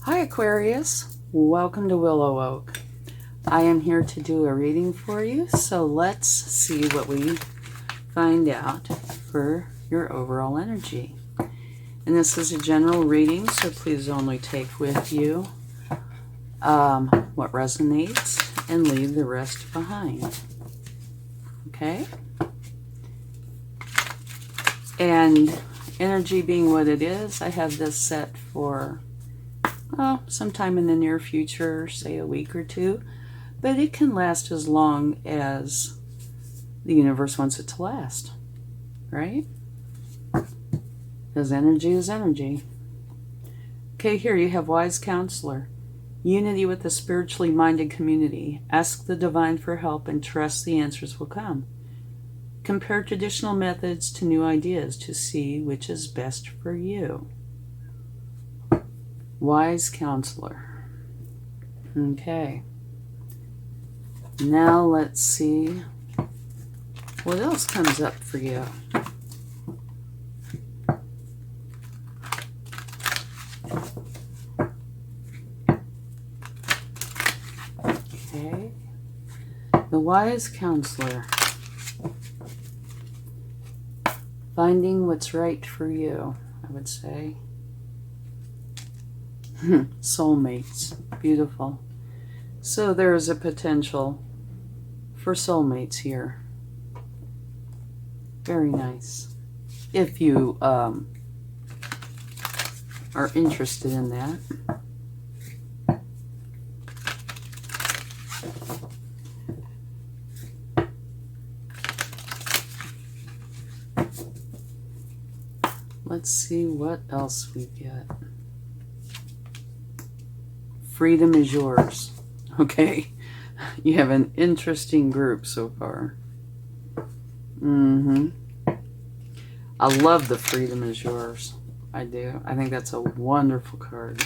Hi Aquarius, welcome to WillowOAK. I am here to do a reading for you, so let's see what we find out for your overall energy. And this is a general reading, so please only take with you what resonates and leave the rest behind. Okay? And energy being what it is, I have this set for sometime in the near future, say a week or two, but it can last as long as the universe wants it to last, right? Because energy is energy. Okay, here you have wise counselor. Unity with the spiritually minded community. Ask the divine for help and trust the answers will come. Compare traditional methods to new ideas to see which is best for you. Wise counselor. Okay. Now let's see what else comes up for you. Okay. The wise counselor. Finding what's right for you, I would say. Soulmates. Beautiful. So there is a potential for soulmates here. Very nice. If you are interested in that. Let's see what else we get. Freedom is yours. Okay. You have an interesting group so far. I love the freedom is yours. I do. I think that's a wonderful card.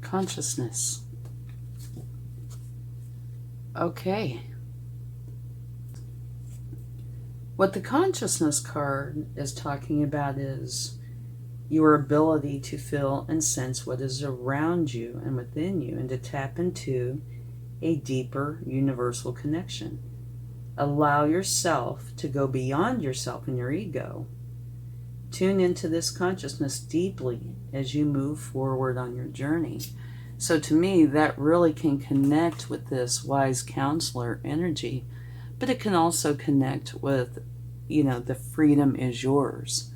Consciousness. Okay. What the consciousness card is talking about is your ability to feel and sense what is around you and within you, and to tap into a deeper universal connection. Allow yourself to go beyond yourself and your ego. Tune into this consciousness deeply as you move forward on your journey. So to me, that really can connect with this wise counselor energy, but it can also connect with, the freedom is yours,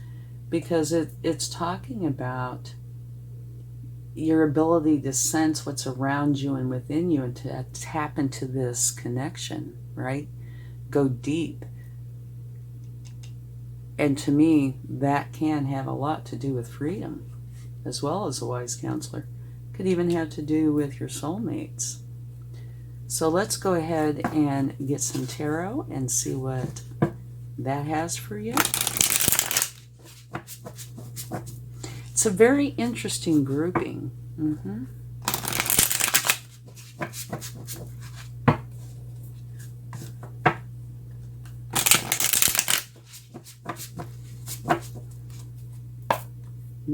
because it's talking about your ability to sense what's around you and within you and to tap into this connection, right? Go deep. And to me, that can have a lot to do with freedom, as well as a wise counselor. Could even have to do with your soulmates. So let's go ahead and get some tarot and see what that has for you. It's a very interesting grouping.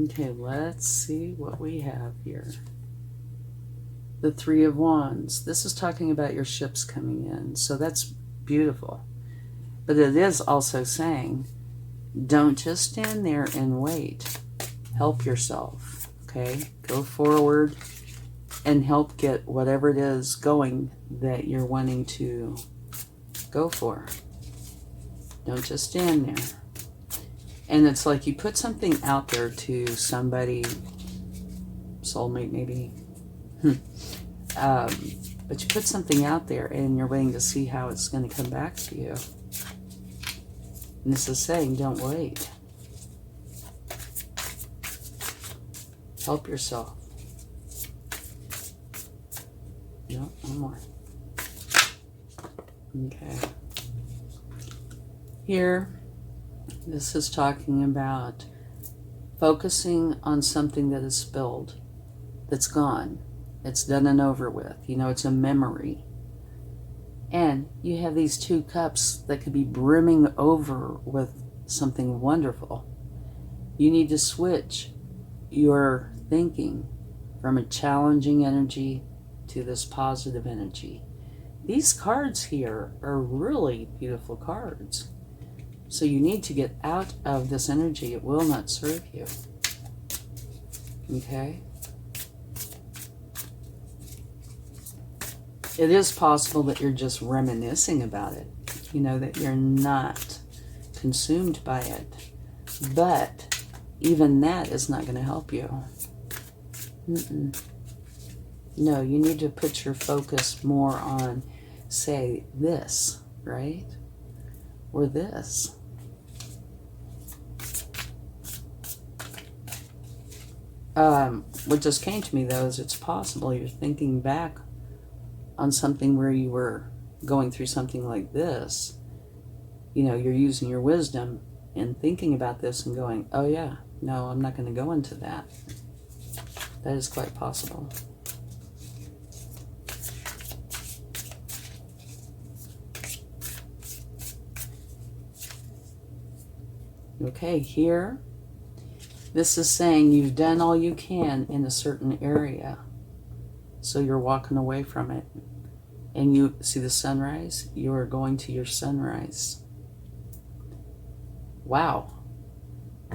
Okay, let's see what we have here. The Three of Wands. This is talking about your ships coming in, so that's beautiful. But it is also saying, don't just stand there and wait. Help yourself, okay? Go forward and help get whatever it is going that you're wanting to go for. Don't just stand there. And it's like you put something out there to somebody, soulmate maybe, but you put something out there and you're waiting to see how it's going to come back to you. And this is saying, don't wait. Help yourself. No, one more. Okay. Here, this is talking about focusing on something that is spilled, that's gone, it's done and over with. It's a memory. And you have these two cups that could be brimming over with something wonderful. You need to switch your thinking from a challenging energy to this positive energy. These cards here are really beautiful cards. So you need to get out of this energy. It will not serve you. Okay? It is possible that you're just reminiscing about it. You know, that you're not consumed by it. But even that is not going to help you. No, you need to put your focus more on, say, this, right? Or this. What just came to me, though, is it's possible you're thinking back on something where you were going through something like this. You know, you're using your wisdom and thinking about this and going, oh yeah, no, I'm not going to go into that. That is quite possible. Okay, here, this is saying you've done all you can in a certain area. So you're walking away from it. And you see the sunrise? You are going to your sunrise. Wow.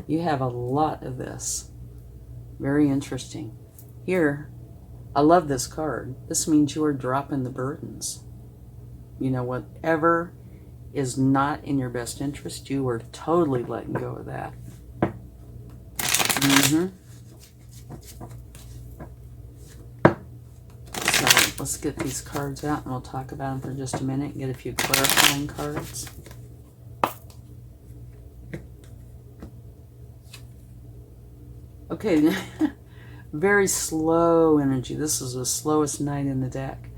You have a lot of this. Very interesting. Here, I love this card. This means you are dropping the burdens. You know, whatever is not in your best interest, you are totally letting go of that. So let's get these cards out and we'll talk about them for just a minute and get a few clarifying cards. Okay, very slow energy. This is the slowest knight in the deck.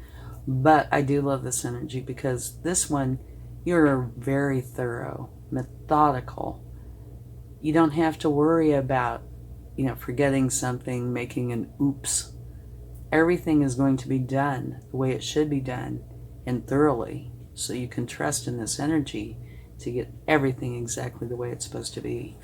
But I do love this energy because this one, you're very thorough, methodical. You don't have to worry about, you know, forgetting something, making an oops. Everything is going to be done the way it should be done and thoroughly. So you can trust in this energy to get everything exactly the way it's supposed to be.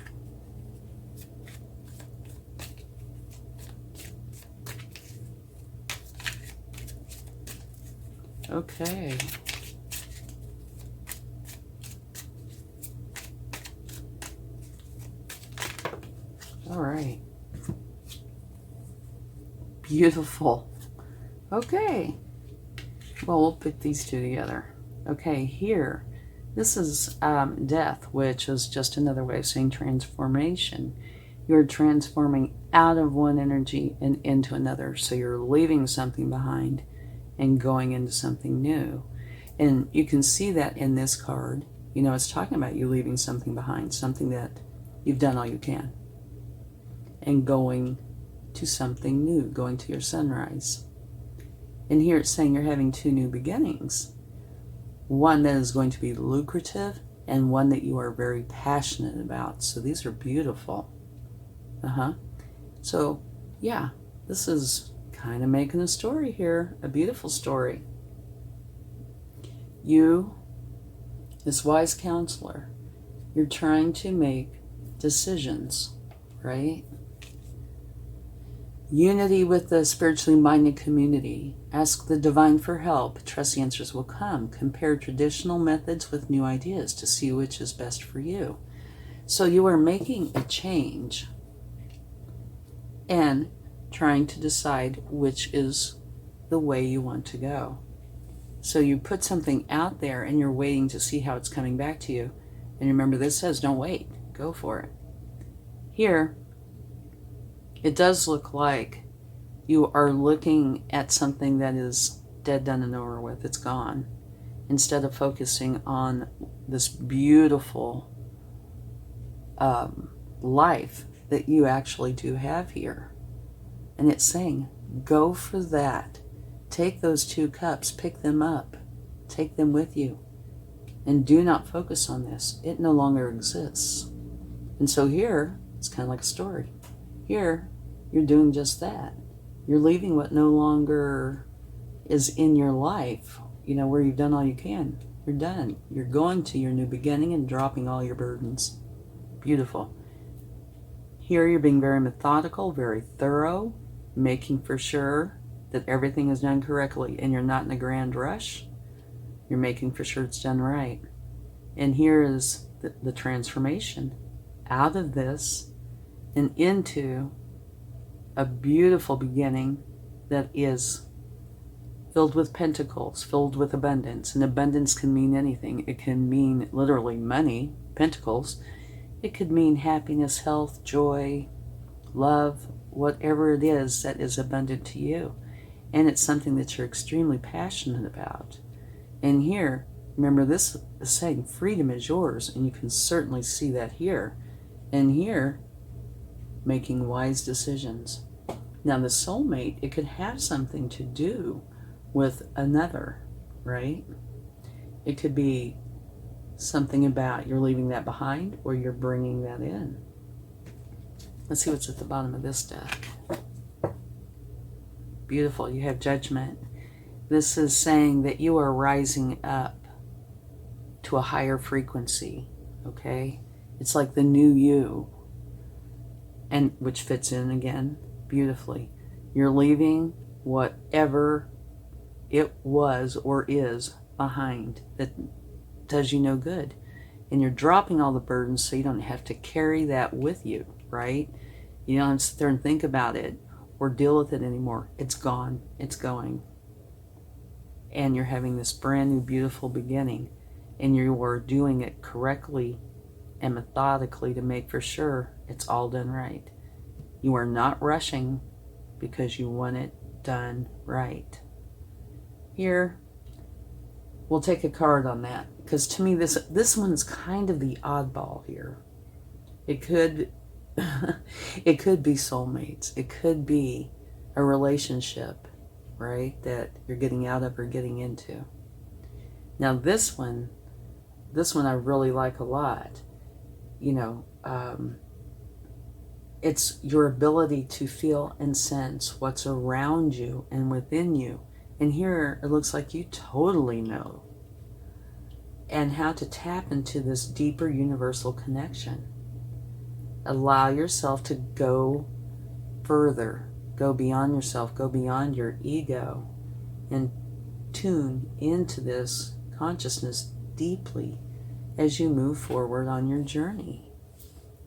Okay. All right. Beautiful. Okay. Well, we'll put these two together. Okay, here. This is death, which is just another way of saying transformation. You're transforming out of one energy and into another. So you're leaving something behind and going into something new. And you can see that in this card. You know, it's talking about you leaving something behind, something that you've done all you can. And going to something new, going to your sunrise. And here it's saying you're having two new beginnings. One that is going to be lucrative and one that you are very passionate about. So these are beautiful. So, yeah, this is kind of making a story here, a beautiful story. You, this wise counselor, you're trying to make decisions, right? Unity with the spiritually minded community. Ask the divine for help. Trust the answers will come. Compare traditional methods with new ideas to see which is best for you. So you are making a change and trying to decide which is the way you want to go. So you put something out there and you're waiting to see how it's coming back to you. And remember, this says don't wait, go for it. Here, it does look like you are looking at something that is dead, done, and over with. It's gone. Instead of focusing on this beautiful life that you actually do have here. And it's saying, go for that. Take those two cups, pick them up, take them with you. And do not focus on this. It no longer exists. And so here, it's kind of like a story. Here, you're doing just that. You're leaving what no longer is in your life where you've done all you can. You're done. You're going to your new beginning and dropping all your burdens. Beautiful. Here you're being very methodical, very thorough, making for sure that everything is done correctly, and you're not in a grand rush. You're making for sure it's done right. And here is the transformation out of this and into a beautiful beginning that is filled with pentacles, filled with abundance. And abundance can mean anything. It can mean literally money, pentacles. It could mean happiness, health, joy, love, whatever it is that is abundant to you. And it's something that you're extremely passionate about. And here, remember, this is saying freedom is yours, and you can certainly see that here. And here, making wise decisions. Now, the soulmate, it could have something to do with another, right? It could be something about you're leaving that behind or you're bringing that in. Let's see what's at the bottom of this deck. Beautiful. You have Judgment. This is saying that you are rising up to a higher frequency, okay? It's like the new you, and which fits in again beautifully. You're leaving whatever it was or is behind that does you no good. And you're dropping all the burdens so you don't have to carry that with you, right? You don't have to sit there and think about it or deal with it anymore. It's gone. It's going. And you're having this brand new beautiful beginning. And you are doing it correctly and methodically to make for sure it's all done right. You are not rushing because you want it done right. Here, we'll take a card on that, because to me this one's kind of the oddball here. It could it could be soulmates. It could be a relationship, right, that you're getting out of or getting into. Now this one I really like a lot. It's your ability to feel and sense what's around you and within you. And here it looks like you totally know. And how to tap into this deeper universal connection. Allow yourself to go further, go beyond yourself, go beyond your ego, and tune into this consciousness deeply as you move forward on your journey.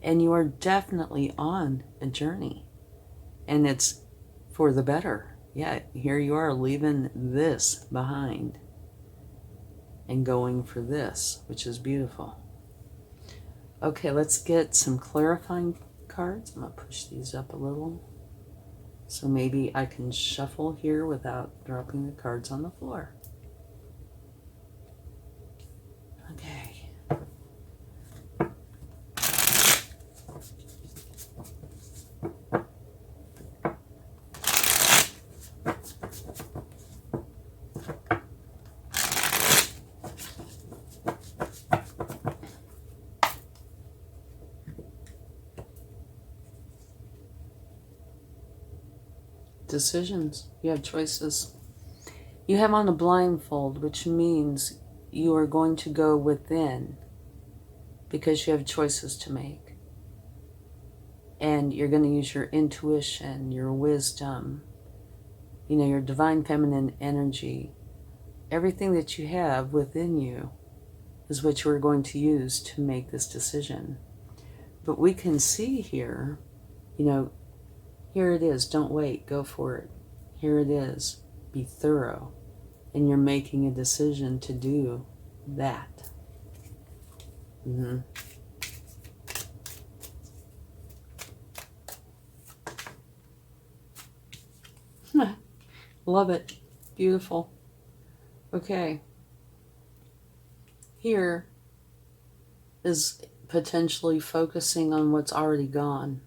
And you are definitely on a journey. And it's for the better. Yeah, here you are leaving this behind and going for this, which is beautiful. Okay, let's get some clarifying cards. I'm going to push these up a little. So maybe I can shuffle here without dropping the cards on the floor. Okay. Decisions. You have choices. You have on a blindfold, which means you are going to go within because you have choices to make. And you're going to use your intuition, your wisdom, your divine feminine energy. Everything that you have within you is what you are going to use to make this decision. But we can see here, here it is. Don't wait. Go for it. Here it is. Be thorough. And you're making a decision to do that. Love it. Beautiful. Okay. Here is potentially focusing on what's already gone.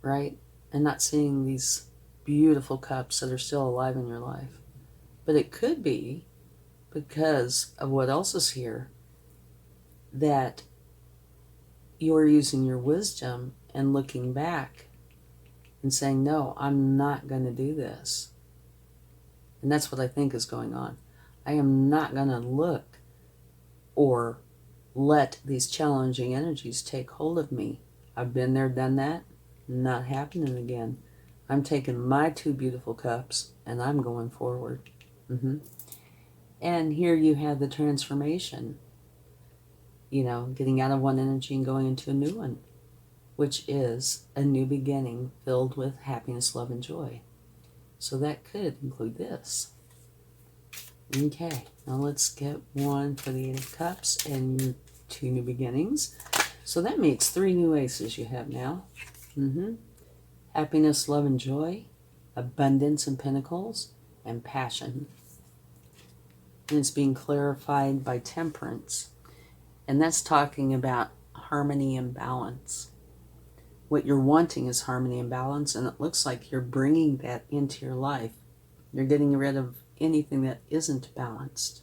Right? And not seeing these beautiful cups that are still alive in your life. But it could be, because of what else is here, that you're using your wisdom and looking back and saying, no, I'm not going to do this. And that's what I think is going on. I am not going to look or let these challenging energies take hold of me. I've been there, done that. Not happening again. I'm taking my 2 beautiful cups and I'm going forward. And here you have the transformation. You know, getting out of one energy and going into a new one, which is a new beginning filled with happiness, love, and joy. So that could include this. Okay, now let's get one for the 8 of Cups and your 2 new beginnings. So that makes 3 new aces you have now. Happiness, love, and joy, abundance and pentacles, and passion. And it's being clarified by temperance. And that's talking about harmony and balance. What you're wanting is harmony and balance, and it looks like you're bringing that into your life. You're getting rid of anything that isn't balanced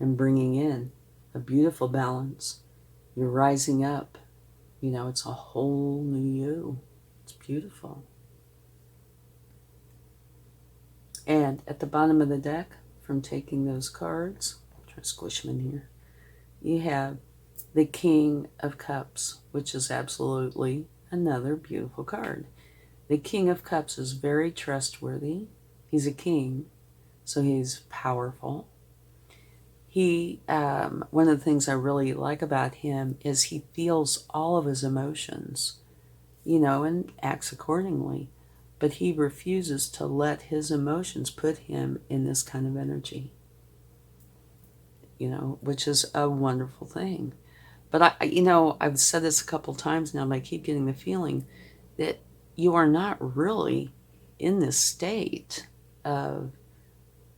and bringing in a beautiful balance. You're rising up. You know, it's a whole new you. It's beautiful. And at the bottom of the deck, from taking those cards, I'm trying to squish them in here, you have the King of Cups, which is absolutely another beautiful card. The King of Cups is very trustworthy. He's a king, so he's powerful. He, one of the things I really like about him is he feels all of his emotions, you know, and acts accordingly. But he refuses to let his emotions put him in this kind of energy, you know, which is a wonderful thing. But I've said this a couple times now, and I keep getting the feeling that you are not really in this state of,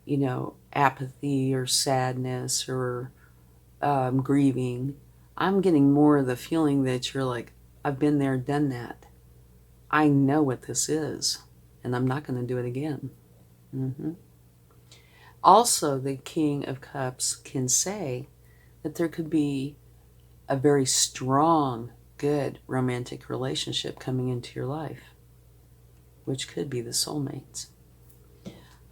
you know, apathy or sadness or grieving. I'm getting more of the feeling that you're like, I've been there, done that. I know what this is, and I'm not going to do it again. Also, the King of Cups can say that there could be a very strong, good romantic relationship coming into your life, which could be the soulmates.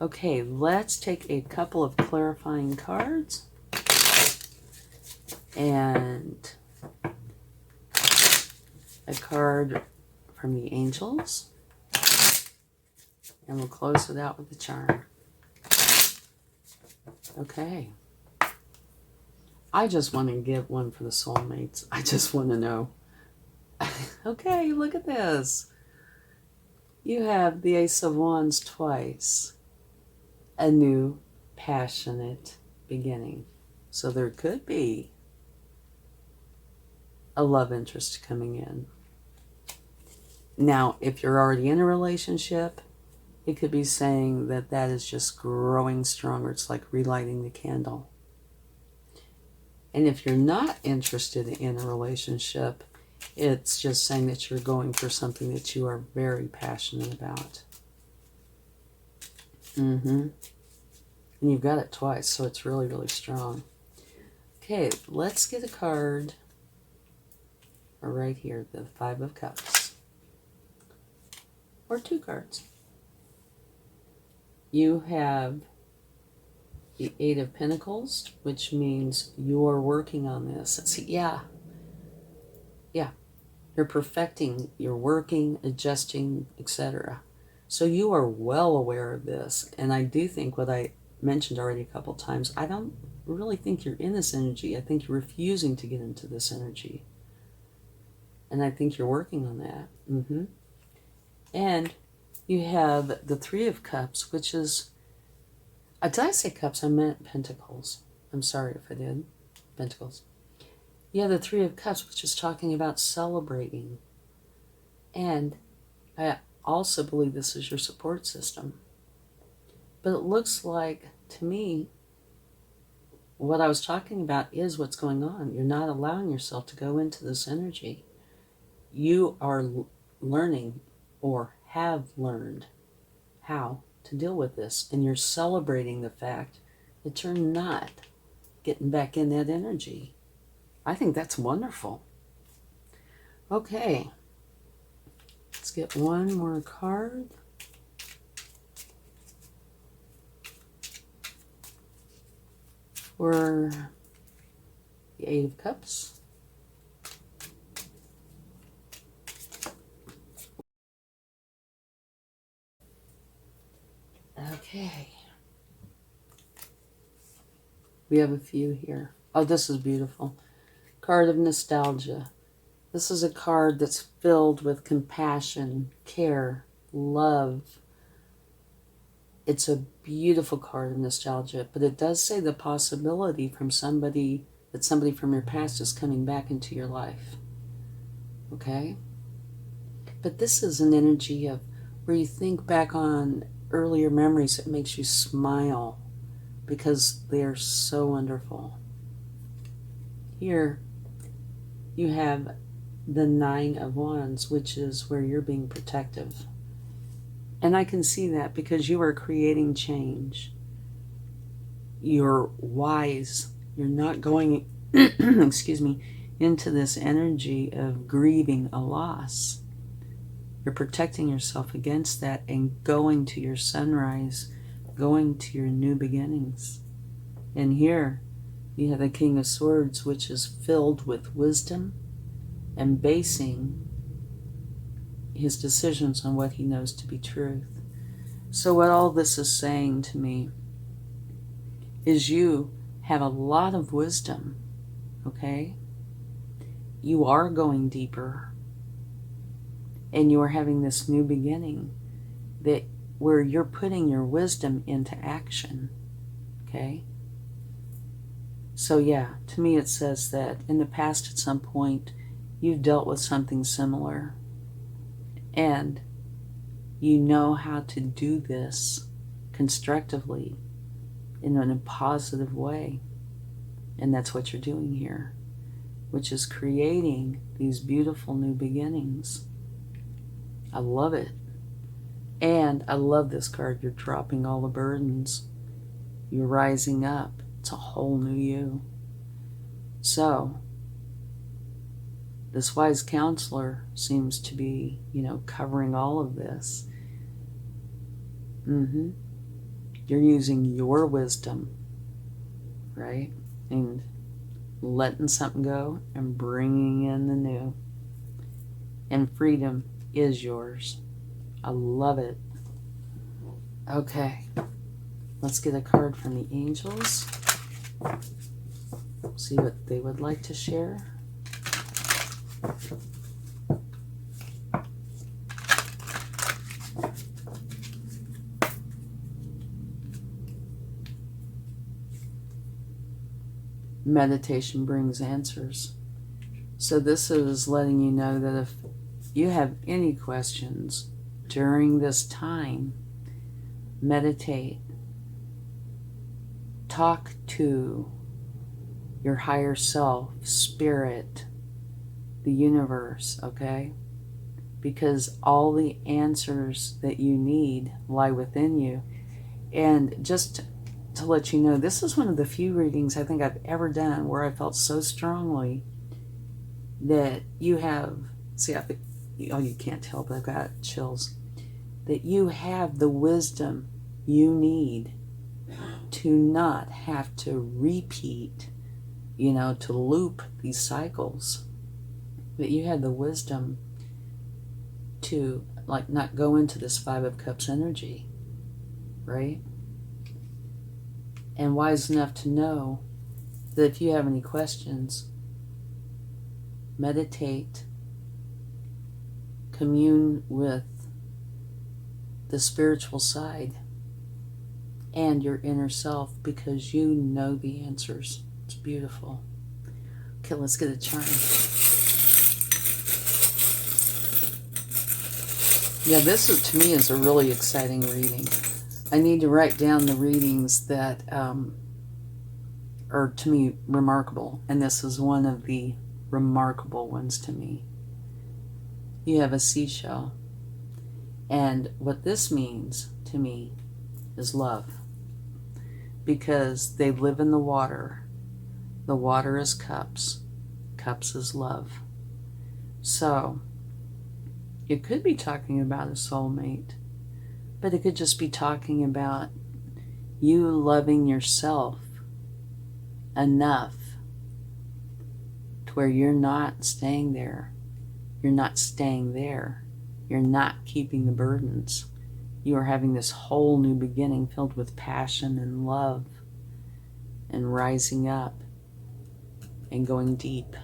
Okay, let's take a couple of clarifying cards and a card from the angels, and we'll close it out with the charm. Okay. I just want to give one for the soulmates. I just want to know. Okay, look at this. You have the Ace of Wands twice. A new, passionate beginning. So there could be a love interest coming in. Now, if you're already in a relationship, it could be saying that that is just growing stronger. It's like relighting the candle. And if you're not interested in a relationship, it's just saying that you're going for something that you are very passionate about. And you've got it twice, so it's really, really strong. Okay, let's get a card right here, the 5 of Cups. Or 2 cards. You have the 8 of Pentacles, which means you're working on this. See, yeah. You're perfecting, you're working, adjusting, etc. So you are well aware of this. And I do think what I mentioned already a couple times, I don't really think you're in this energy. I think you're refusing to get into this energy. And I think you're working on that. And you have the 3 of Cups, which is, did I say cups? I meant pentacles. I'm sorry if I did. Pentacles. You have the 3 of Cups, which is talking about celebrating. And I also believe this is your support system. But it looks like, to me, what I was talking about is what's going on. You're not allowing yourself to go into this energy. You are learning or have learned how to deal with this. And you're celebrating the fact that you're not getting back in that energy. I think that's wonderful. Okay. Let's get one more card. for the Eight of Cups. Okay. We have a few here. Oh, this is beautiful. Card of Nostalgia. This is a card that's filled with compassion, care, love. It's a beautiful card of nostalgia, but it does say the possibility from somebody from your past is coming back into your life. Okay? But this is an energy of where you think back on earlier memories that makes you smile because they are so wonderful. Here you have the Nine of Wands, which is where you're being protective. And I can see that because you are creating change. You're wise. You're not going, excuse me, into this energy of grieving a loss. You're protecting yourself against that and going to your sunrise, going to your new beginnings. And here you have the King of Swords, which is filled with wisdom and basing his decisions on what he knows to be truth. So what all this is saying to me is you have a lot of wisdom, okay? You are going deeper. And you are having this new beginning that where you're putting your wisdom into action, okay? So yeah, to me it says that in the past at some point you've dealt with something similar and you know how to do this constructively in a positive way. And that's what you're doing here, which is creating these beautiful new beginnings. I love it. And I love this card. You're dropping all the burdens. You're rising up. It's a whole new you. So, this wise counselor seems to be, covering all of this. You're using your wisdom, right? And letting something go and bringing in the new. And freedom is yours. I love it. Okay, let's get a card from the angels. See what they would like to share. Meditation brings answers. So this is letting you know that if you have any questions during this time, meditate. Talk to your higher self, spirit, the universe, okay? Because all the answers that you need lie within you. And just to let you know, this is one of the few readings I think I've ever done where I felt so strongly that you have, you can't tell, but I've got chills, that you have the wisdom you need to not have to repeat, to loop these cycles. That you have the wisdom to, not go into this Five of Cups energy, right? And wise enough to know that if you have any questions, meditate, commune with the spiritual side and your inner self because you know the answers. It's beautiful. Okay, let's get a charm. Yeah, this to me is a really exciting reading. I need to write down the readings that are to me remarkable, and this is one of the remarkable ones to me. You have a seashell, and what this means to me is love, because they live in the water. The water is cups. Cups is love. So it could be talking about a soulmate, but it could just be talking about you loving yourself enough to where you're not staying there. You're not staying there. You're not keeping the burdens. You are having this whole new beginning filled with passion and love and rising up and going deep.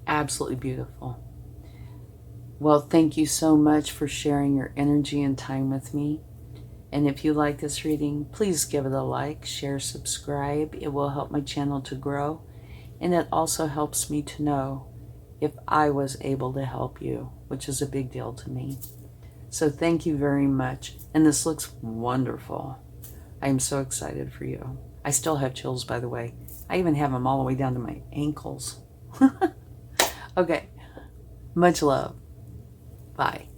Absolutely beautiful. Well, thank you so much for sharing your energy and time with me. And if you like this reading, please give it a like, share, subscribe. It will help my channel to grow. And it also helps me to know if I was able to help you, which is a big deal to me. So thank you very much. And this looks wonderful. I am so excited for you. I still have chills, by the way. I even have them all the way down to my ankles. Okay. Much love. Bye.